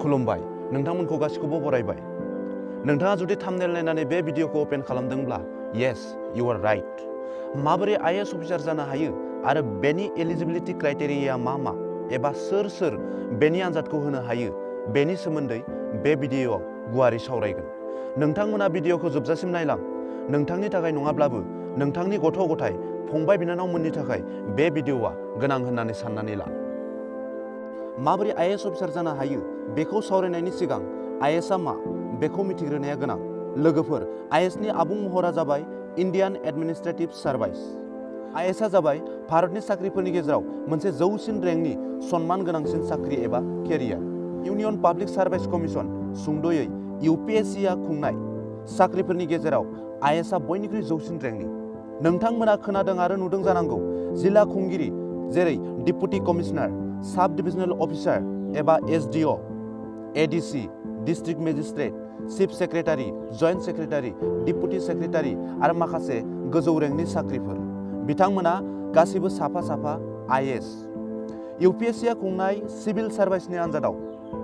खुलुमबाय, नोंथांमोनखौ गासिखौबो बरायबाय। नोंथाङा जुदि थाम्बनेल नायनानै बे भिडिअखौ ओपन खालामदोंब्ला, येस, इउ आर राइट। माबोरै आईएएस अफिसार जानो हायो आरो बेनि एलिजिबिलिटि क्राइटेरिया मा एबा सोर बेनि आनजादखौ होनो हायो, बेनि सोमोन्दै बे भिडिअआव गुवारै सावरायगोन। नोंथांमोना भिडिअखौ जोबजासिम नायलां। नोंथांनि थाखाय नङाब्लाबो नोंथांनि गथ' गथाय, फंबाय बिनानावमोननि थाखाय बे भिडिअआ गोनां होननानै साननानै ला। माबोरै आईएएस अफिसार जानो हायो बेखौ सावरायनायनि सिगां आईएएसआ मा बेखौ मिथिग्रोनाया गोनां। लोगोफोर, आईएएसनि आबुं महरा जाबाय इन्डियान एडमिनिस्ट्रेटिभ सार्भिस। आईएएसआ जाबाय भारतनि साख्रिफोरनि गेजेराव मोनसे जौसिन रेंकनि सनमान गोनांसिन साख्रि एबा career. Union public service commission, सुंद'यै यूपीएससीआ खुंनाय साख्रिफोरनि गेजेराव आईएएसआ बयनिख्रुइ जौसिन रेंकनि। नोंथांमोना खोनादों आरो नुदों जानांगौ, जिल्ला खुंगिरि जेरै डिप्युटी कमिशनार, साब डिभिजनेल अफिसार एबा SDO, ADC, district magistrate, chief secretary, joint secretary, deputy secretary आरो माखासे गोजौ रेंकनि साख्रिफोर। बिथांमोना गासिबो साफा आईएएस। यूपीएससीआ खुंनाय सिभिल सार्भिसनि आनजादाव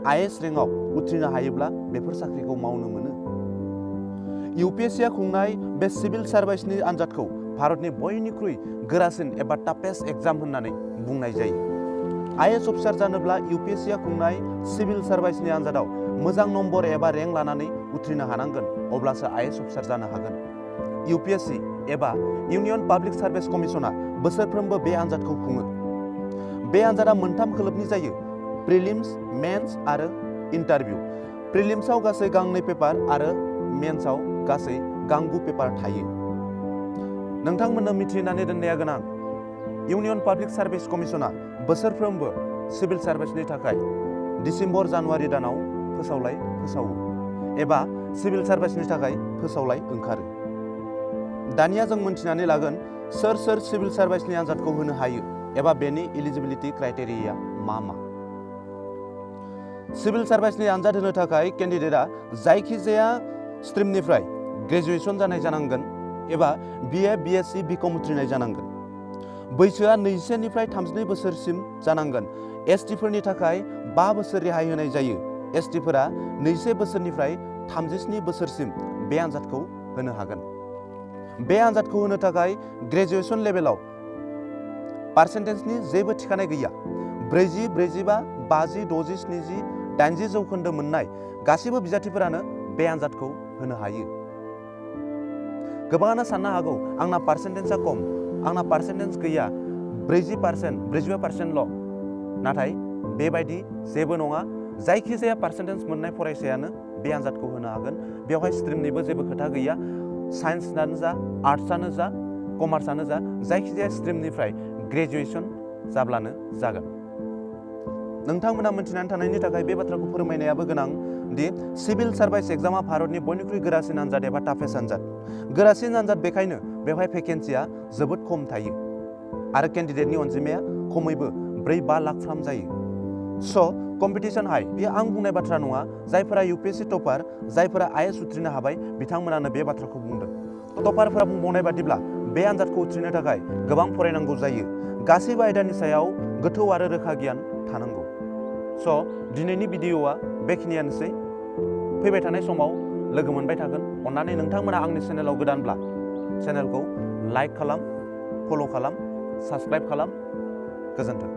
आईएएस रेंकआव उथ्रिनो हायोब्ला बेफोर साख्रिखौ मावनो मोनो। यूपीएससीआ खुंनाय बे सिभिल सार्भिसनि आनजादखौ भारतनि बयनिख्रुइ गोरासिन एबा टाफेस्ट एग्जाम होननानै बुंनाय जायो। आईएएस अफिसार जानोब्ला यूपीएससीआ खुंनाय सिभिल सार्भिसनि आनजादाव मोजां नम्बर एबा रेंक लानानै उथ्रिनो हानांगोन, अब्लासो आईएएस अफिसार जानो हागोन। यूपीएससी एबा इउनियन पाब्लिक सार्भिस कमिसना बोसोरफ्रोमबो बे आनजादखौ खुङो। बे आनजादा मोनथाम खोलोबनि जायो: प्रिलिम्स, मेन्स आरो इन्टारभिउ। प्रिलिम्सआव गासै गांनै पेपार आरो मेन्सआव गासै गांगु पेपार थायो। नोंथांमोननो मिथिनानै दोननाया गोनां, इउनियन पाब्लिक सार्भिस कमिसना बोसोरफ्रोमबो सिभिल सार्भिसनि थाखाय दिसेम्बर जानुवारि दानाव फोसावो एबा सिभिल सार्भिसनि थाखाय फोसावलाय ओंखारो। दानिया जों मोनथिनानै लागोन सोर सिभिल सार्भिसनि आनजादखौ होनो हायो एबा बेनि एलिजिबिलिटि क्राइटेरिया मा। सिभिल सार्भिसनि आनजाद होनो थाखाय केन्डिडेटआ जायखिजाया स्ट्रिमनिफ्राय ग्रेजुएसन जानाय जानांगोन एबा बिए, बिएससि, बिकम उथ्रिनाय जानांगोन। बैसोआ 21 निफ्राय 32 बोसोरसिम जानांगोन। एसटिफोरनि थाखाय 5 बोसोर रेहाय होनाय जायो। एसटिफोरा 21 बोसोरनिफ्राय 37 बोसोरसिम बे आनजादखौ होनो हागोन। बे आनजादखौ होनो थाखाय ग्रेजुएसन लेभेलाव पार्सेन्टेजनि जेबो थिखानाय गैया। 40, 45, 50, 60, 70, 80 जौखोन्दो मोननाय गासिबो बिजाथिफोरानो बे आनजादखौ होनो हायो। गोबाङानो साननो हागौ, आंना पार्सेन्टेजआ खम, आंना पार्सेन्टेज गैया, 40%, 45%ल'। नाथाय बेबायदि जेबो नङा। जायखिजाया पार्सेन्टेज मोननाय फरायसायानो बे आनजादखौ होनो हागोन। बेवहाय स्ट्रिमनिबो जेबो खोथा गैया। साइन्सआनो जा, आर्ट्सआनो जा, कमार्सआनो जा, जायखिजाया स्ट्रिमनिफ्राय ग्रेजुएसन जाब्लानो जागोन। नोंथांमोना मिथिनानै थानायनि थाखाय बे बाथ्राखौ फोरमायनायाबो गोनां दि सिभिल सार्भिस एग्जामा भारतनि बयनिख्रुइ गोरासिन आनजाद एबा टाफेस्ट आनजाद। गोरासिन आनजाद, बेखायनो बेवहाय भेकेन्सिया जोबोद खम थायो आरो केन्डिडेटनि अनजिमाया खमैबो 4-5 लाखफ्राम जायो। स' कम्पिटिसन हाई। बेयो आं बुंनाय बाथ्रा नङा। जायफोरा यूपीएससी टपार, जायफोरा आईएएस उथ्रिनो हाबाय, बिथांमोनानो बे बाथ्राखौ बुंदों। टपारफोरा बुंबावनाय बादिब्ला बे आनजादखौ उथ्रिनो थाखाय गोबां फरायनांगौ जायो। गासैबो आयदानि सायाव गोथौ आरो रोखा गियान थानांगौ। स' दिनैनि भिडिअआ बेखिनियानोसै। फैबाय थानाय समाव लोगो मोनबाय थागोन। अन्नानै नोंथांमोना आंनि चेनेलाव गोदानब्ला चेनेलखौ लाइक खालाम, फल' खालाम, साबस्क्राइब खालाम। गोजोन्थों।